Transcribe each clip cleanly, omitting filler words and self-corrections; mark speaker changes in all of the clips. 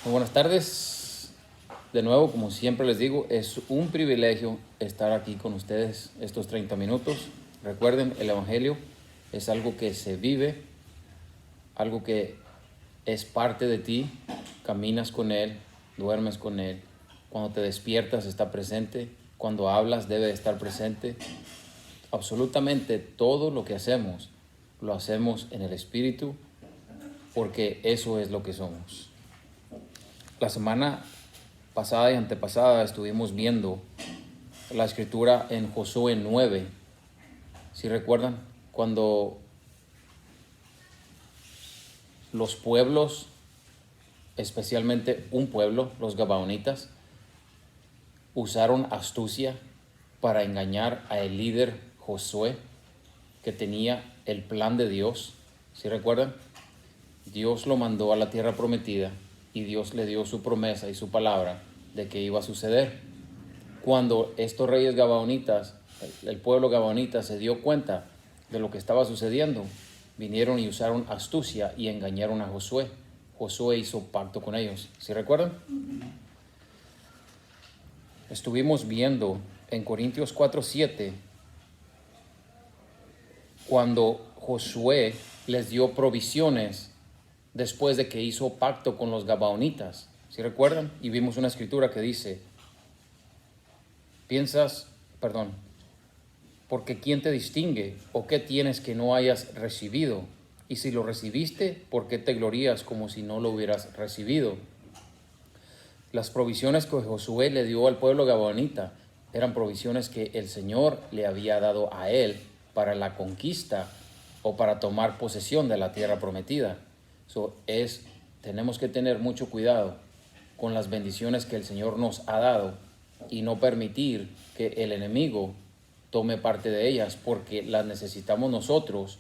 Speaker 1: Muy buenas tardes. De nuevo, como siempre les digo, es un privilegio estar aquí con ustedes estos 30 minutos. Recuerden, el Evangelio es algo que se vive, algo que es parte de ti. Caminas con Él, duermes con Él. Cuando te despiertas está presente. Cuando hablas debe estar presente. Absolutamente todo lo que hacemos, lo hacemos en el Espíritu, porque eso es lo que somos. La semana pasada y antepasada estuvimos viendo la escritura en Josué 9. Si recuerdan, cuando los pueblos, especialmente un pueblo, los gabaonitas, usaron astucia para engañar al líder Josué, que tenía el plan de Dios. Si recuerdan, Dios lo mandó a la tierra prometida y Dios le dio su promesa y su palabra de que iba a suceder. Cuando estos reyes gabaonitas, el pueblo gabaonita se dio cuenta de lo que estaba sucediendo, vinieron y usaron astucia y engañaron a Josué. Josué hizo pacto con ellos. ¿Sí recuerdan? Estuvimos viendo en Corintios 4:7 cuando Josué les dio provisiones después de que hizo pacto con los gabaonitas. ¿Sí recuerdan? Y vimos una escritura que dice, porque ¿quién te distingue? ¿O qué tienes que no hayas recibido? Y si lo recibiste, ¿por qué te glorías como si no lo hubieras recibido? Las provisiones que Josué le dio al pueblo gabaonita eran provisiones que el Señor le había dado a él para la conquista o para tomar posesión de la tierra prometida. Tenemos que tener mucho cuidado con las bendiciones que el Señor nos ha dado y no permitir que el enemigo tome parte de ellas, porque las necesitamos nosotros,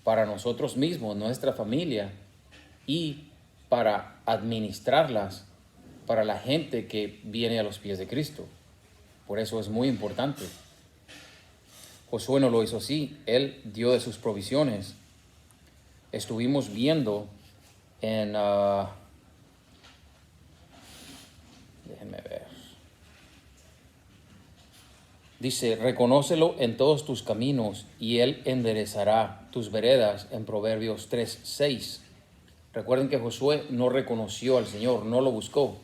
Speaker 1: para nosotros mismos, nuestra familia, y para administrarlas para la gente que viene a los pies de Cristo. Por eso es muy importante. Josué no lo hizo así, él dio de sus provisiones. Estuvimos viendo en... déjenme ver. Dice, reconócelo en todos tus caminos y él enderezará tus veredas, en Proverbios 3:6. Recuerden que Josué no reconoció al Señor, no lo buscó.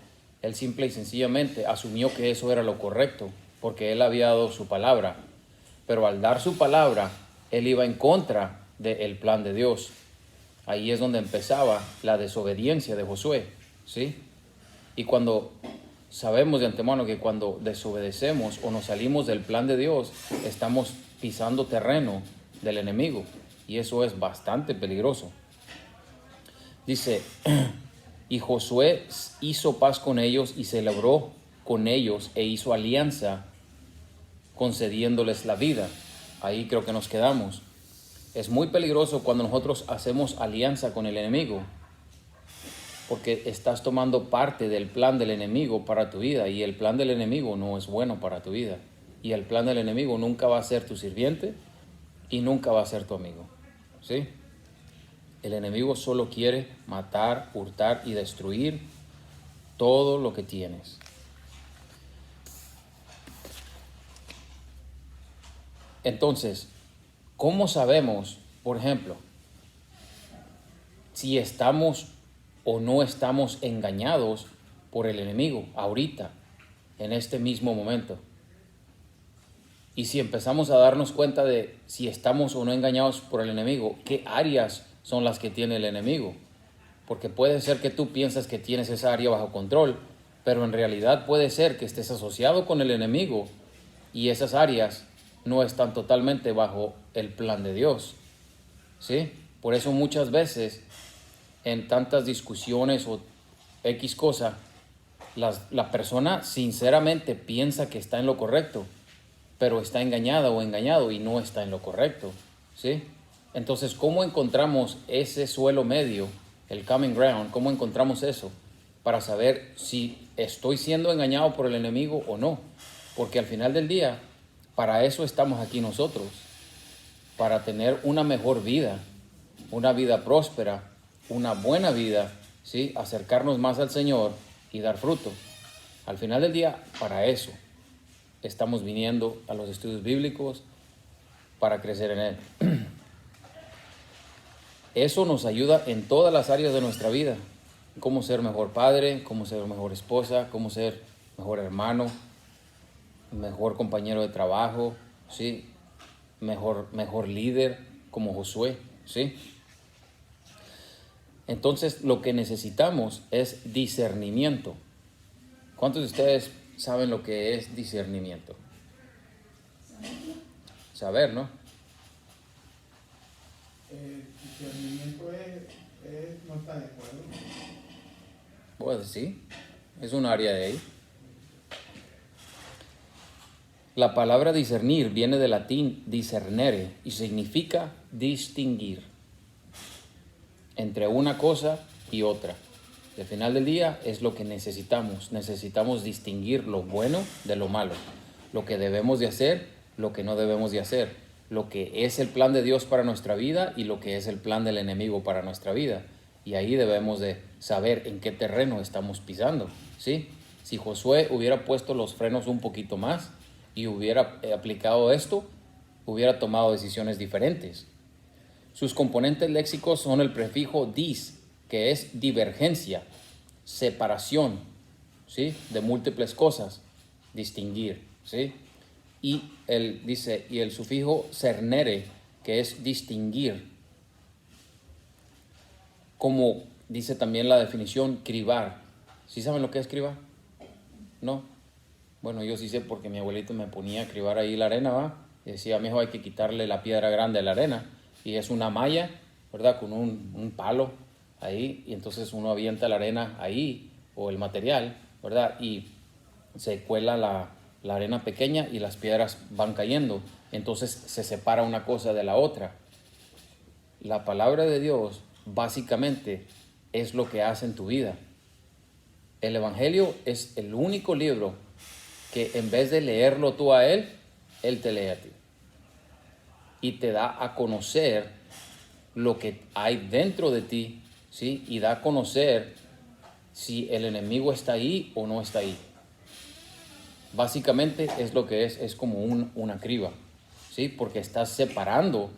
Speaker 1: Él simple y sencillamente asumió que eso era lo correcto, porque él había dado su palabra. Pero al dar su palabra, él iba en contra del plan de Dios. Ahí es donde empezaba la desobediencia de Josué, ¿sí? Y cuando sabemos de antemano que cuando desobedecemos o nos salimos del plan de Dios, estamos pisando terreno del enemigo, y eso es bastante peligroso. Dice, y Josué hizo paz con ellos y celebró con ellos e hizo alianza, concediéndoles la vida. Ahí creo que nos quedamos. Es muy peligroso cuando nosotros hacemos alianza con el enemigo, porque estás tomando parte del plan del enemigo para tu vida, y el plan del enemigo no es bueno para tu vida. Y el plan del enemigo nunca va a ser tu sirviente y nunca va a ser tu amigo, ¿sí? El enemigo solo quiere matar, hurtar y destruir todo lo que tienes. Entonces, ¿cómo sabemos, por ejemplo, si estamos o no estamos engañados por el enemigo ahorita, en este mismo momento? Y si empezamos a darnos cuenta de si estamos o no engañados por el enemigo, ¿qué áreas son las que tiene el enemigo? Porque puede ser que tú piensas que tienes esa área bajo control, pero en realidad puede ser que estés asociado con el enemigo y esas áreas no están totalmente bajo el plan de Dios, ¿sí? Por eso muchas veces en tantas discusiones o X cosa, la persona sinceramente piensa que está en lo correcto, pero está engañada o engañado y no está en lo correcto, ¿sí? Entonces, ¿cómo encontramos ese suelo medio, el common ground? ¿Cómo encontramos eso para saber si estoy siendo engañado por el enemigo o no? Porque al final del día, para eso estamos aquí nosotros, para tener una mejor vida, una vida próspera, una buena vida ¿sí? Acercarnos más al Señor y dar fruto. Al final del día, para eso estamos viniendo a los estudios bíblicos, para crecer en Él. Eso nos ayuda en todas las áreas de nuestra vida. Cómo ser mejor padre, cómo ser mejor esposa, cómo ser mejor hermano, mejor compañero de trabajo, ¿sí? Mejor líder, como Josué, ¿sí? Entonces, lo que necesitamos es discernimiento. ¿Cuántos de ustedes saben lo que es discernimiento? Saber, ¿no?
Speaker 2: Discernimiento es no estar de acuerdo.
Speaker 1: Pues sí, es un área de ahí. La palabra discernir viene del latín discernere y significa distinguir entre una cosa y otra. Al final del día es lo que necesitamos. Necesitamos distinguir lo bueno de lo malo, lo que debemos de hacer, lo que no debemos de hacer, lo que es el plan de Dios para nuestra vida y lo que es el plan del enemigo para nuestra vida. Y ahí debemos de saber en qué terreno estamos pisando, ¿sí? Si Josué hubiera puesto los frenos un poquito más y hubiera aplicado esto, hubiera tomado decisiones diferentes. Sus componentes léxicos son el prefijo dis, que es divergencia, separación, ¿sí? De múltiples cosas, distinguir, ¿sí? Y el sufijo cernere, que es distinguir, como dice también la definición, cribar. ¿Sí saben lo que es cribar? ¿No? Bueno, yo sí sé porque mi abuelito me ponía a cribar ahí la arena, ¿va? Y decía, mijo, hay que quitarle la piedra grande a la arena. Y es una malla, ¿verdad? Con un palo ahí. Y entonces uno avienta la arena ahí, o el material, ¿verdad? Y se cuela la arena pequeña y las piedras van cayendo. Entonces se separa una cosa de la otra. La palabra de Dios básicamente es lo que hace en tu vida. El Evangelio es el único libro que en vez de leerlo tú a Él te lee a ti. Y te da a conocer lo que hay dentro de ti, ¿sí? Y da a conocer si el enemigo está ahí o no está ahí. Básicamente es lo que es como una criba, ¿sí? Porque estás separando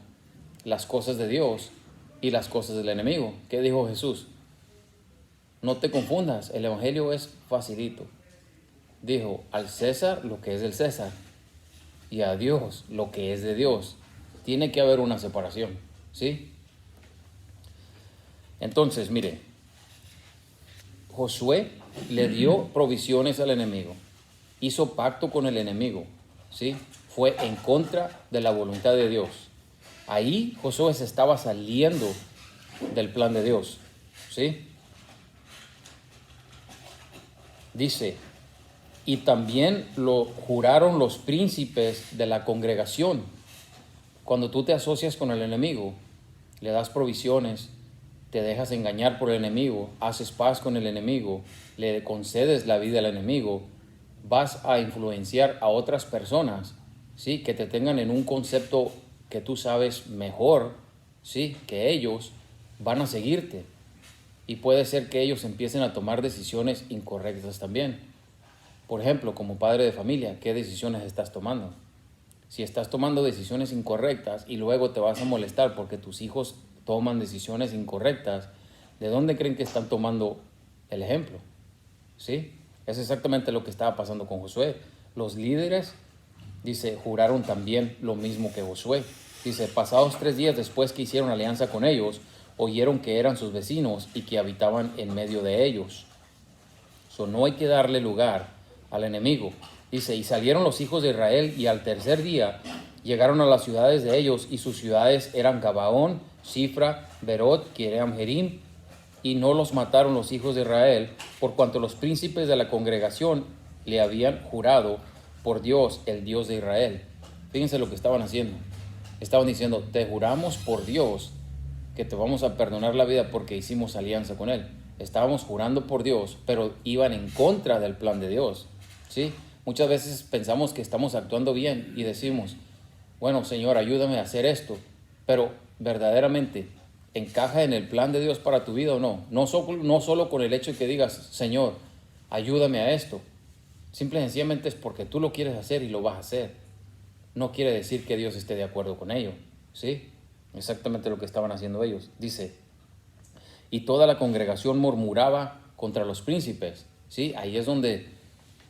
Speaker 1: las cosas de Dios y las cosas del enemigo. ¿Qué dijo Jesús? No te confundas, el Evangelio es facilito. Dijo, al César lo que es del César y a Dios lo que es de Dios. Tiene que haber una separación, ¿sí? Entonces, mire, Josué le dio provisiones al enemigo, hizo pacto con el enemigo, ¿sí? Fue en contra de la voluntad de Dios. Ahí Josué se estaba saliendo del plan de Dios, ¿sí? Dice, y también lo juraron los príncipes de la congregación. Cuando tú te asocias con el enemigo, le das provisiones, te dejas engañar por el enemigo, haces paz con el enemigo, le concedes la vida al enemigo, vas a influenciar a otras personas, ¿sí? Que te tengan en un concepto que tú sabes mejor, ¿sí? Que ellos van a seguirte. Y puede ser que ellos empiecen a tomar decisiones incorrectas también. Por ejemplo, como padre de familia, ¿qué decisiones estás tomando? Si estás tomando decisiones incorrectas y luego te vas a molestar porque tus hijos toman decisiones incorrectas, ¿de dónde creen que están tomando el ejemplo? ¿Sí? Es exactamente lo que estaba pasando con Josué. Los líderes, dice, juraron también lo mismo que Josué. Dice, pasados 3 días después que hicieron alianza con ellos, oyeron que eran sus vecinos y que habitaban en medio de ellos. No hay que darle lugar al enemigo. Dice, y salieron los hijos de Israel y al tercer día llegaron a las ciudades de ellos y sus ciudades eran Gabaón, Sifra, Berot, Kiriam Jerim, y no los mataron los hijos de Israel por cuanto los príncipes de la congregación le habían jurado por Dios, el Dios de Israel. Fíjense lo que estaban haciendo. Estaban diciendo, te juramos por Dios que te vamos a perdonar la vida porque hicimos alianza con Él. Estábamos jurando por Dios, pero iban en contra del plan de Dios, ¿sí? Muchas veces pensamos que estamos actuando bien y decimos, bueno, Señor, ayúdame a hacer esto, pero verdaderamente encaja en el plan de Dios para tu vida o no. No solo con el hecho de que digas, Señor, ayúdame a esto. Simple y sencillamente es porque tú lo quieres hacer y lo vas a hacer. No quiere decir que Dios esté de acuerdo con ello. ¿Sí? Exactamente lo que estaban haciendo ellos. Dice, y toda la congregación murmuraba contra los príncipes. ¿Sí? Ahí es donde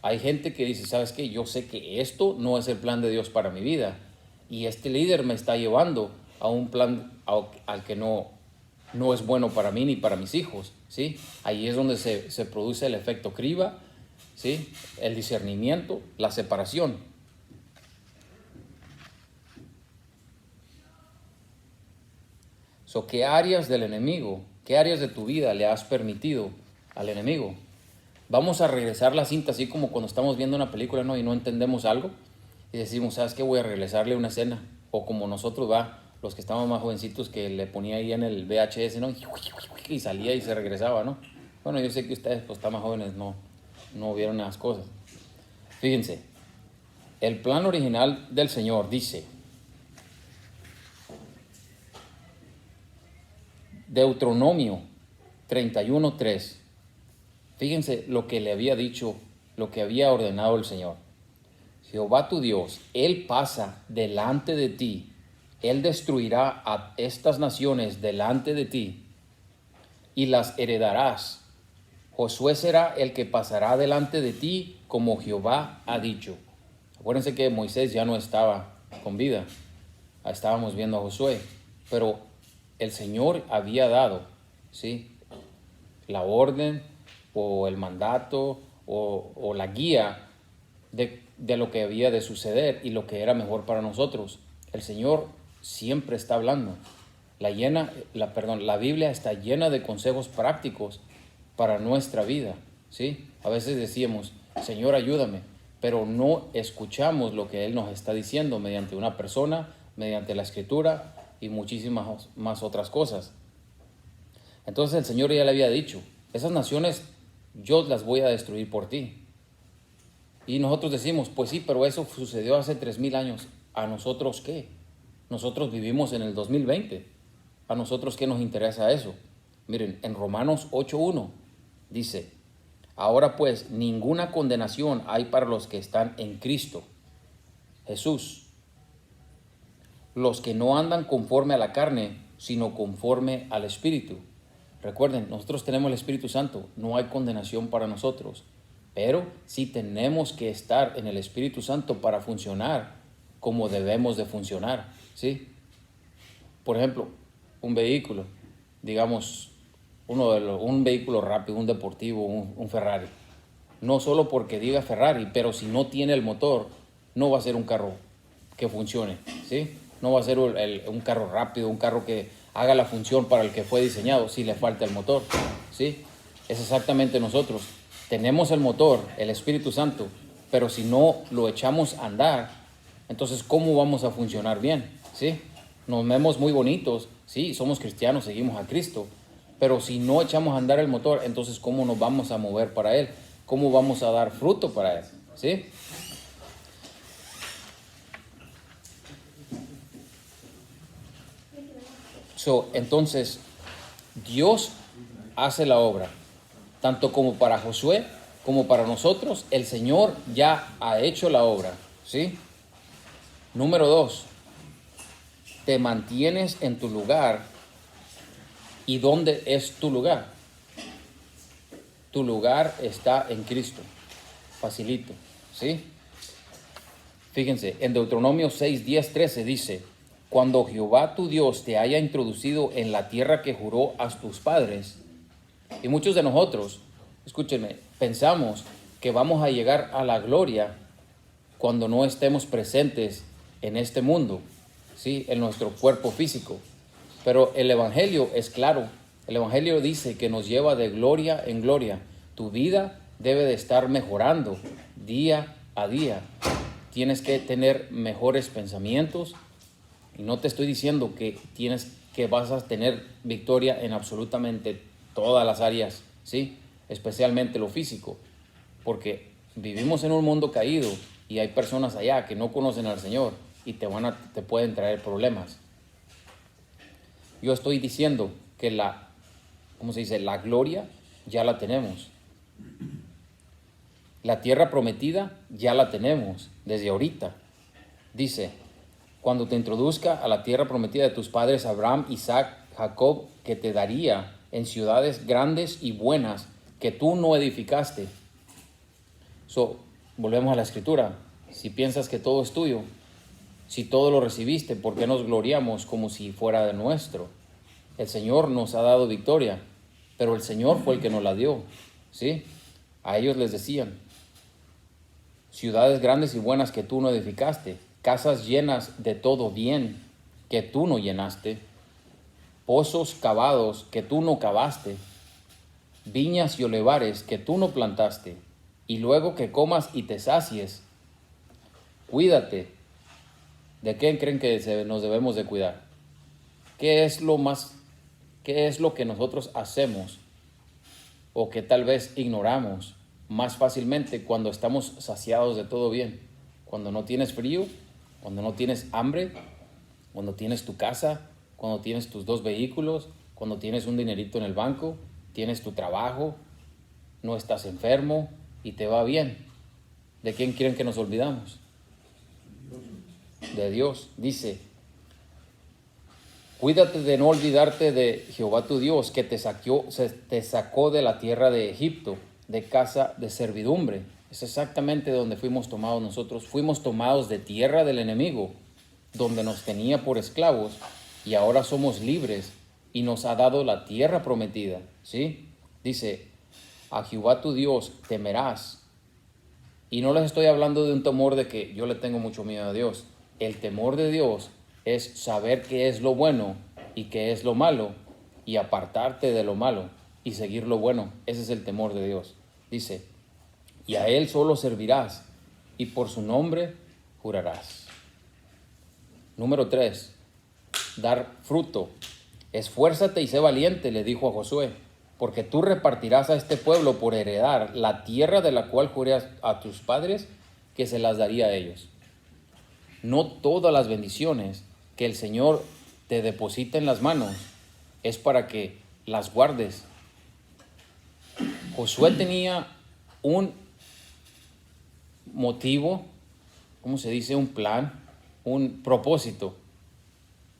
Speaker 1: hay gente que dice, ¿sabes qué? Yo sé que esto no es el plan de Dios para mi vida. Y este líder me está llevando a un plan al que no es bueno para mí ni para mis hijos. ¿Sí? Ahí es donde se produce el efecto criba, ¿sí? El discernimiento, la separación. ¿Qué áreas del enemigo, qué áreas de tu vida le has permitido al enemigo? Vamos a regresar la cinta así como cuando estamos viendo una película, ¿no? Y no entendemos algo y decimos, ¿sabes qué? Voy a regresarle una escena. O como nosotros, los que estamos más jovencitos, que le ponía ahí en el VHS, ¿no? Y salía y se regresaba, ¿no? Bueno, yo sé que ustedes, pues, están más jóvenes, no vieron esas cosas. Fíjense, el plan original del Señor dice, Deuteronomio 31:3. Fíjense lo que le había dicho, lo que había ordenado el Señor. Jehová tu Dios, Él pasa delante de ti. Él destruirá a estas naciones delante de ti y las heredarás. Josué será el que pasará delante de ti como Jehová ha dicho. Acuérdense que Moisés ya no estaba con vida. Estábamos viendo a Josué, pero el Señor había dado, ¿sí?, la orden o el mandato o la guía de lo que había de suceder y lo que era mejor para nosotros. El Señor siempre está hablando. La Biblia está llena de consejos prácticos para nuestra vida, ¿sí? A veces decíamos, Señor, ayúdame, pero no escuchamos lo que Él nos está diciendo mediante una persona, mediante la Escritura y muchísimas más otras cosas. Entonces el Señor ya le había dicho, esas naciones yo las voy a destruir por ti. Y nosotros decimos, pues sí, pero eso sucedió hace 3000 años. ¿A nosotros qué? Nosotros vivimos en el 2020. ¿A nosotros qué nos interesa eso? Miren, en Romanos 8:1 dice, ahora pues ninguna condenación hay para los que están en Cristo Jesús, los que no andan conforme a la carne, sino conforme al Espíritu. Recuerden, nosotros tenemos el Espíritu Santo, no hay condenación para nosotros, pero sí tenemos que estar en el Espíritu Santo para funcionar como debemos de funcionar, ¿sí? Por ejemplo, un vehículo, digamos, un vehículo rápido, un deportivo, un Ferrari. No solo porque diga Ferrari, pero si no tiene el motor, no va a ser un carro que funcione, ¿sí? No va a ser un carro rápido, un carro que haga la función para el que fue diseñado si le falta el motor, ¿sí? Es exactamente nosotros. Tenemos el motor, el Espíritu Santo, pero si no lo echamos a andar, entonces ¿cómo vamos a funcionar bien? ¿Sí? Nos vemos muy bonitos, sí, somos cristianos, seguimos a Cristo, pero si no echamos a andar el motor, entonces ¿cómo nos vamos a mover para Él? ¿Cómo vamos a dar fruto para Él? ¿Sí? Entonces, Dios hace la obra, tanto como para Josué como para nosotros. El Señor ya ha hecho la obra, ¿sí? Número 2, te mantienes en tu lugar. ¿Y dónde es tu lugar? Tu lugar está en Cristo. Facilito, ¿sí? Fíjense, en Deuteronomio 6, 10, 13 dice, cuando Jehová tu Dios te haya introducido en la tierra que juró a tus padres. Y muchos de nosotros, escúchenme, pensamos que vamos a llegar a la gloria cuando no estemos presentes en este mundo, ¿sí?, en nuestro cuerpo físico. Pero el Evangelio es claro. El Evangelio dice que nos lleva de gloria en gloria. Tu vida debe de estar mejorando día a día. Tienes que tener mejores pensamientos. Y no te estoy diciendo que vas a tener victoria en absolutamente todas las áreas, ¿sí?, especialmente lo físico, porque vivimos en un mundo caído y hay personas allá que no conocen al Señor y te pueden traer problemas. Yo estoy diciendo que ¿cómo se dice? La gloria ya la tenemos. La tierra prometida ya la tenemos desde ahorita. Dice, cuando te introduzca a la tierra prometida de tus padres Abraham, Isaac, Jacob, que te daría en ciudades grandes y buenas que tú no edificaste. Volvemos a la escritura. Si piensas que todo es tuyo, si todo lo recibiste, ¿por qué nos gloriamos como si fuera de nuestro? El Señor nos ha dado victoria, pero el Señor fue el que nos la dio, ¿sí? A ellos les decían, ciudades grandes y buenas que tú no edificaste, casas llenas de todo bien que tú no llenaste, pozos cavados que tú no cavaste, viñas y olivares que tú no plantaste, y luego que comas y te sacies. Cuídate. ¿De qué creen que nos debemos de cuidar? ¿Qué es lo que nosotros hacemos o que tal vez ignoramos más fácilmente cuando estamos saciados de todo bien? Cuando no tienes frío, cuando no tienes hambre, cuando tienes tu casa, cuando tienes tus 2 vehículos, cuando tienes un dinerito en el banco, tienes tu trabajo, no estás enfermo y te va bien. ¿De quién quieren que nos olvidamos? De Dios. Dice, cuídate de no olvidarte de Jehová tu Dios, que te sacó de la tierra de Egipto, de casa de servidumbre. Es exactamente donde fuimos tomados nosotros. Fuimos tomados de tierra del enemigo, donde nos tenía por esclavos, y ahora somos libres y nos ha dado la tierra prometida, ¿sí? Dice, a Jehová tu Dios temerás. Y no les estoy hablando de un temor de que yo le tengo mucho miedo a Dios. El temor de Dios es saber qué es lo bueno y qué es lo malo, y apartarte de lo malo y seguir lo bueno. Ese es el temor de Dios. Dice, y a Él solo servirás, y por su nombre jurarás. Número 3, dar fruto. Esfuérzate y sé valiente, le dijo a Josué, porque tú repartirás a este pueblo por heredar la tierra de la cual juré a tus padres que se las daría a ellos. No todas las bendiciones que el Señor te deposita en las manos es para que las guardes. Josué tenía un motivo, ¿cómo se dice? Un plan, un propósito,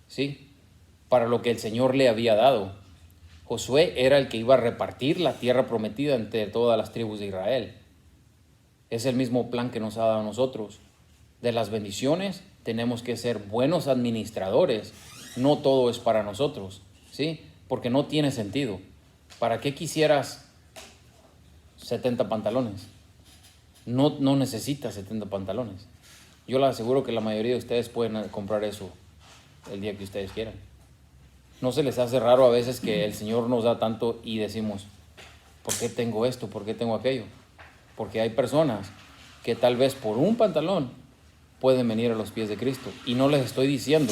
Speaker 1: ¿sí? Para lo que el Señor le había dado. Josué era el que iba a repartir la tierra prometida entre todas las tribus de Israel. Es el mismo plan que nos ha dado a nosotros. De las bendiciones tenemos que ser buenos administradores. No todo es para nosotros, ¿sí? Porque no tiene sentido. ¿Para qué quisieras 70 pantalones? No necesitas 70 pantalones. Yo les aseguro que la mayoría de ustedes pueden comprar eso el día que ustedes quieran. ¿No se les hace raro a veces que el Señor nos da tanto y decimos, ¿por qué tengo esto? ¿Por qué tengo aquello? Porque hay personas que tal vez por un pantalón pueden venir a los pies de Cristo. Y no les estoy diciendo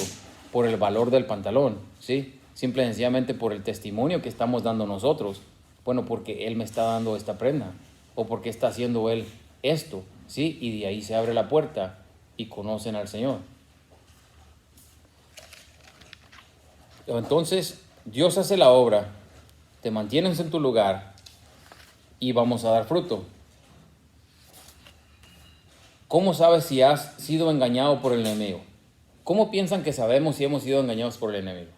Speaker 1: por el valor del pantalón, ¿sí? Simple y sencillamente por el testimonio que estamos dando nosotros. Bueno, porque Él me está dando esta prenda, o porque está haciendo Él esto, ¿sí? Y de ahí se abre la puerta y conocen al Señor. Entonces, Dios hace la obra, te mantienes en tu lugar y vamos a dar fruto. ¿Cómo sabes si has sido engañado por el enemigo? ¿Cómo piensan que sabemos si hemos sido engañados por el enemigo?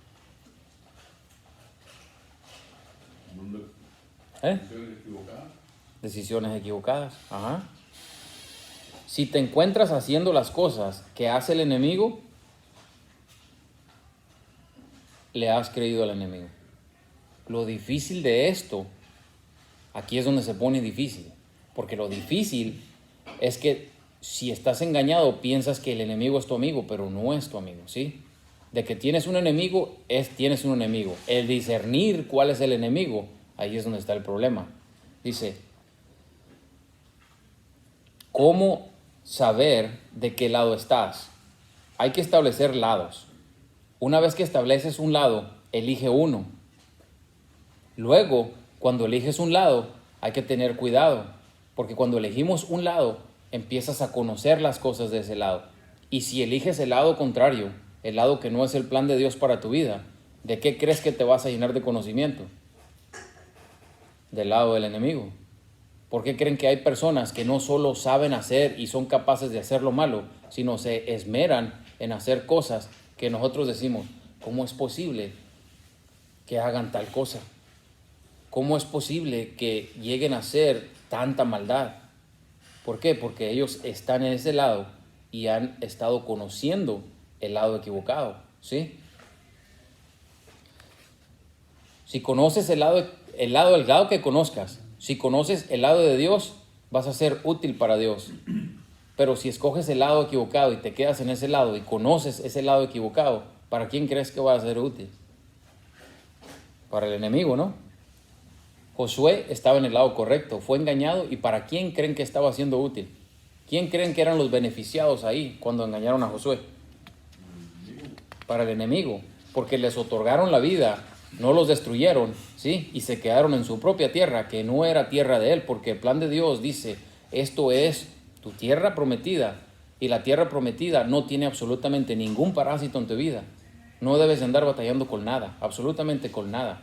Speaker 1: Decisiones equivocadas. Ajá. Si te encuentras haciendo las cosas que hace el enemigo, le has creído al enemigo. Lo difícil de esto, aquí es donde se pone difícil, porque lo difícil es que si estás engañado piensas que el enemigo es tu amigo, pero no es tu amigo, ¿sí? De que tienes un enemigo, tienes un enemigo. El discernir cuál es el enemigo, ahí es donde está el problema. Dice, ¿cómo saber de qué lado estás? Hay que establecer lados. Una vez que estableces un lado, elige uno. Luego, cuando eliges un lado, hay que tener cuidado, porque cuando elegimos un lado, empiezas a conocer las cosas de ese lado. Y si eliges el lado contrario, el lado que no es el plan de Dios para tu vida, ¿De qué crees que te vas a llenar de conocimiento? Del lado del enemigo. ¿Por qué creen que hay personas que no solo saben hacer y son capaces de hacer lo malo, sino se esmeran en hacer cosas que nosotros decimos, ¿cómo es posible que hagan tal cosa? ¿Cómo es posible que lleguen a hacer tanta maldad? ¿Por qué? Porque ellos están en ese lado y han estado conociendo el lado equivocado, ¿sí? Si conoces el lado que conozcas, si conoces el lado de Dios, vas a ser útil para Dios. Pero si escoges el lado equivocado y te quedas en ese lado y conoces ese lado equivocado, ¿para quién crees que va a ser útil? Para el enemigo, ¿no? Josué estaba en el lado correcto, fue engañado, ¿y para quién creen que estaba siendo útil? ¿Quién creen que eran los beneficiados ahí cuando engañaron a Josué? Para el enemigo, porque les otorgaron la vida, no los destruyeron, ¿sí? Y se quedaron en su propia tierra, que no era tierra de él, porque el plan de Dios dice, esto es tu tierra prometida, y la tierra prometida no tiene absolutamente ningún parásito en tu vida. No debes de andar batallando con nada, absolutamente con nada.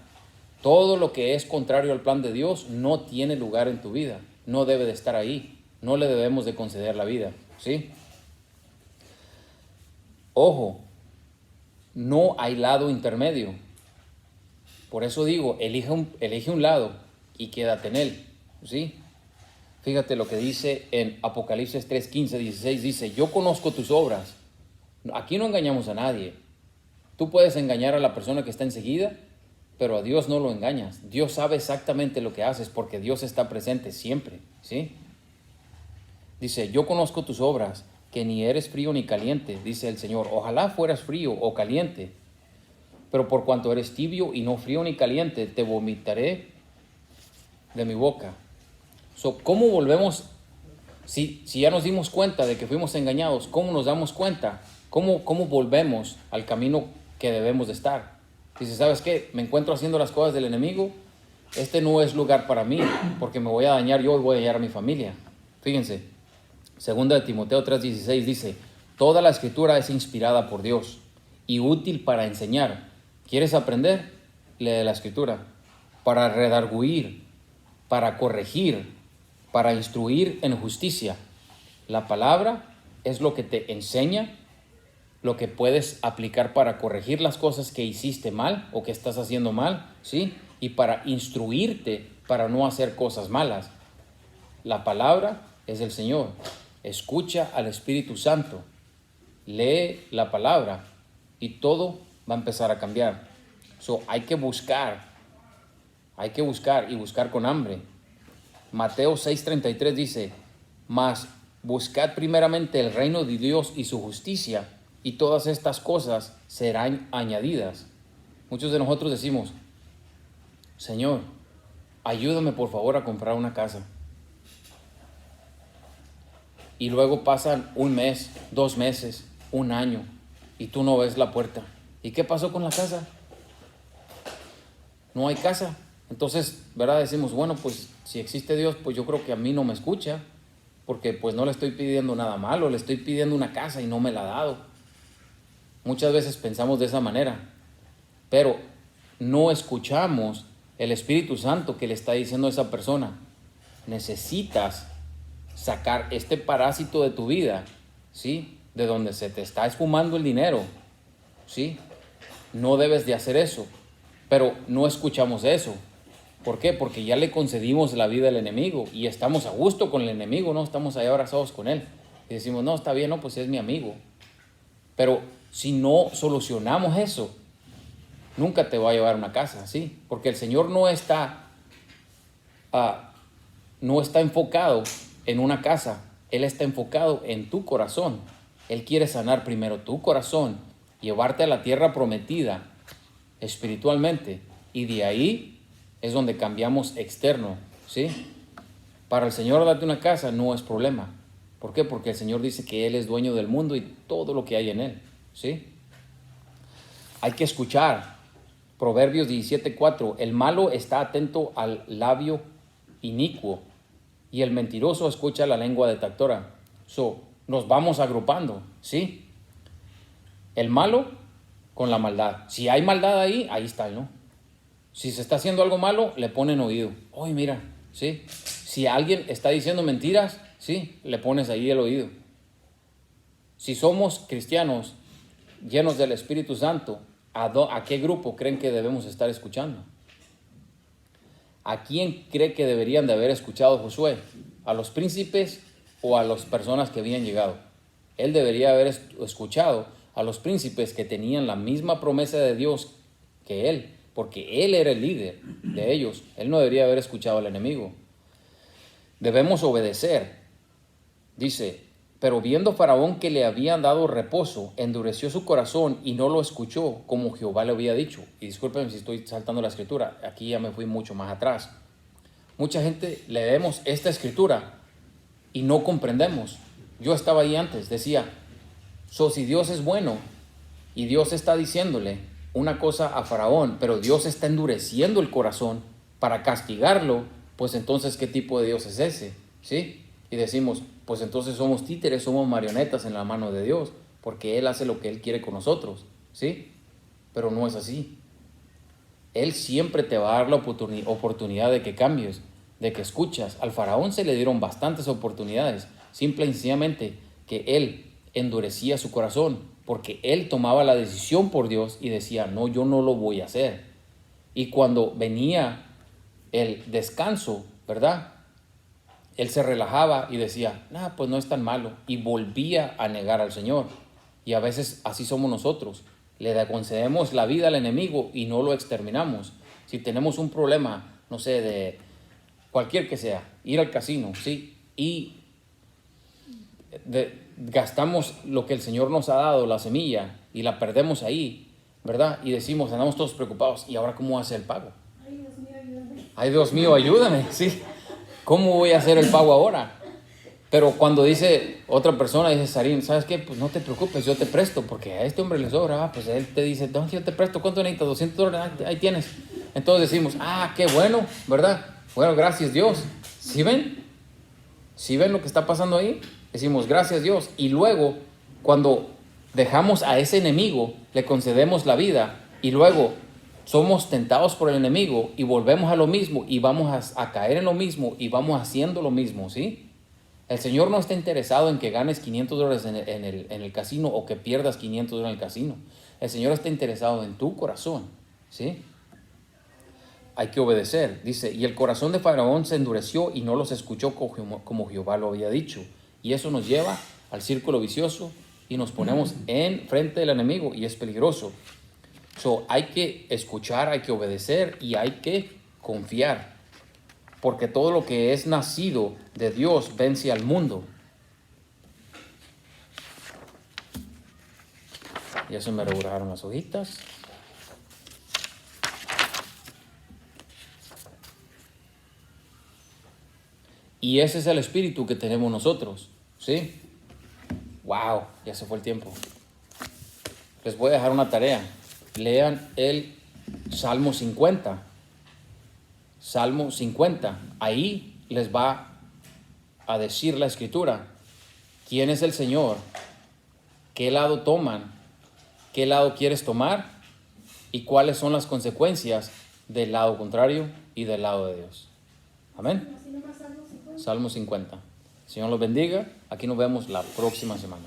Speaker 1: Todo lo que es contrario al plan de Dios no tiene lugar en tu vida, no debe de estar ahí, no le debemos de conceder la vida, ¿sí? Ojo, no hay lado intermedio. Por eso digo, elige un lado y quédate en él, ¿sí? Fíjate lo que dice en Apocalipsis 3, 15, 16, dice, yo conozco tus obras. Aquí no engañamos a nadie. Tú puedes engañar a la persona que está enseguida, pero a Dios no lo engañas. Dios sabe exactamente lo que haces porque Dios está presente siempre, ¿sí? Dice, yo conozco tus obras, que ni eres frío ni caliente, dice el Señor. Ojalá fueras frío o caliente, pero por cuanto eres tibio y no frío ni caliente, te vomitaré de mi boca. ¿Cómo volvemos? Si ya nos dimos cuenta de que fuimos engañados, ¿cómo nos damos cuenta? ¿Cómo volvemos al camino que debemos de estar? Dice, ¿sabes qué? Me encuentro haciendo las cosas del enemigo. Este no es lugar para mí, porque me voy a dañar yo y voy a dañar a mi familia. Fíjense, 2 de Timoteo 3:16 dice, toda la escritura es inspirada por Dios y útil para enseñar. ¿Quieres aprender? Lee la escritura. Para redarguir, para corregir, para instruir en justicia. La palabra es lo que te enseña, lo que puedes aplicar para corregir las cosas que hiciste mal o que estás haciendo mal, ¿sí? Y para instruirte para no hacer cosas malas. La palabra es del Señor. Escucha al Espíritu Santo. Lee la palabra y todo va a empezar a cambiar. Hay que buscar y buscar con hambre. Mateo 6:33 dice, mas buscad primeramente el reino de Dios y su justicia, y todas estas cosas serán añadidas. Muchos de nosotros decimos, Señor, ayúdame por favor a comprar una casa. Y luego pasan un mes, 2 meses, un año, y tú no ves la puerta. ¿Y qué pasó con la casa? No hay casa. Entonces, ¿verdad? Decimos, bueno, pues si existe Dios, pues yo creo que a mí no me escucha, porque pues no le estoy pidiendo nada malo, le estoy pidiendo una casa y no me la ha dado. Muchas veces pensamos de esa manera, pero no escuchamos el Espíritu Santo que le está diciendo a esa persona, necesitas sacar este parásito de tu vida, ¿sí? De donde se te está esfumando el dinero, ¿sí? No debes de hacer eso, pero no escuchamos eso. ¿Por qué? Porque ya le concedimos la vida al enemigo y estamos a gusto con el enemigo, no estamos ahí abrazados con él. Y decimos, no, está bien, no, pues es mi amigo. Pero si no solucionamos eso, nunca te va a llevar a una casa, ¿sí? Porque el Señor no está enfocado en una casa, Él está enfocado en tu corazón. Él quiere sanar primero tu corazón, llevarte a la tierra prometida espiritualmente, y de ahí es donde cambiamos externo, ¿sí? Para el Señor darte una casa no es problema. ¿Por qué? Porque el Señor dice que Él es dueño del mundo y todo lo que hay en Él, ¿sí? Hay que escuchar. Proverbios 17:4, el malo está atento al labio inicuo y el mentiroso escucha la lengua detractora. Nos vamos agrupando, ¿sí? El malo, con la maldad. Si hay maldad ahí, ahí está, ¿no? Si se está haciendo algo malo, le ponen oído. Oye, mira, ¿sí? Si alguien está diciendo mentiras, sí, le pones ahí el oído. Si somos cristianos llenos del Espíritu Santo, ¿a qué grupo creen que debemos estar escuchando? ¿A quién cree que deberían de haber escuchado Josué? ¿A los príncipes o a las personas que habían llegado? Él debería haber escuchado a los príncipes que tenían la misma promesa de Dios que él, porque él era el líder de ellos. Él no debería haber escuchado al enemigo. Debemos obedecer. Dice, pero viendo Faraón que le habían dado reposo, endureció su corazón y no lo escuchó como Jehová le había dicho. Y discúlpenme si estoy saltando la escritura, aquí ya me fui mucho más atrás. Mucha gente leemos esta escritura y no comprendemos. Yo estaba ahí antes, decía, si Dios es bueno y Dios está diciéndole una cosa a Faraón, pero Dios está endureciendo el corazón para castigarlo, pues entonces, ¿qué tipo de Dios es ese? ¿Sí? Y decimos, pues entonces somos títeres, somos marionetas en la mano de Dios, porque Él hace lo que Él quiere con nosotros, ¿sí? Pero no es así. Él siempre te va a dar la oportunidad de que cambies, de que escuchas. Al Faraón se le dieron bastantes oportunidades, simple y sencillamente que él endurecía su corazón, porque él tomaba la decisión por Dios y decía, no, yo no lo voy a hacer. Y cuando venía el descanso, ¿verdad? Él se relajaba y decía, pues no es tan malo, y volvía a negar al Señor. Y a veces así somos nosotros. Le concedemos la vida al enemigo y no lo exterminamos. Si tenemos un problema, no sé, de cualquier que sea, ir al casino, ¿sí? Y gastamos lo que el Señor nos ha dado, la semilla, y la perdemos ahí, ¿verdad? Y decimos, andamos todos preocupados, ¿y ahora cómo hace el pago?
Speaker 3: Ay, Dios mío, ayúdame.
Speaker 1: Ay, Dios mío, ayúdame, ¿sí? ¿Cómo voy a hacer el pago ahora? Pero cuando dice otra persona, dice Sarín, ¿sabes qué? Pues no te preocupes, yo te presto, porque a este hombre le sobra. Pues él te dice, no, yo te presto, ¿cuánto necesitas? $200, ahí tienes. Entonces decimos, qué bueno, ¿verdad? Bueno, gracias Dios. ¿Sí ven? ¿Sí ven lo que está pasando ahí? Decimos, gracias Dios. Y luego, cuando dejamos a ese enemigo, le concedemos la vida, y luego somos tentados por el enemigo y volvemos a lo mismo y vamos a caer en lo mismo y vamos haciendo lo mismo, ¿sí? El Señor no está interesado en que ganes $500 en el casino o que pierdas $500 en el casino. El Señor está interesado en tu corazón, ¿sí? Hay que obedecer. Dice, y el corazón de Faraón se endureció y no los escuchó como Jehová lo había dicho. Y eso nos lleva al vicioso y nos ponemos en frente del enemigo y es peligroso. Hay que escuchar, hay que obedecer y hay que confiar. Porque todo lo que es nacido de Dios vence al mundo. Ya se me regularon las hojitas. Y ese es el espíritu que tenemos nosotros, ¿sí? ¡Wow! Ya se fue el tiempo. Les voy a dejar una tarea. Lean el Salmo 50. Salmo 50. Ahí les va a decir la escritura quién es el Señor, qué lado toman, qué lado quieres tomar y cuáles son las consecuencias del lado contrario y del lado de Dios. Amén.
Speaker 3: Así nomás Salmo 50.
Speaker 1: Salmo 50. Señor los bendiga. Aquí nos vemos la próxima semana.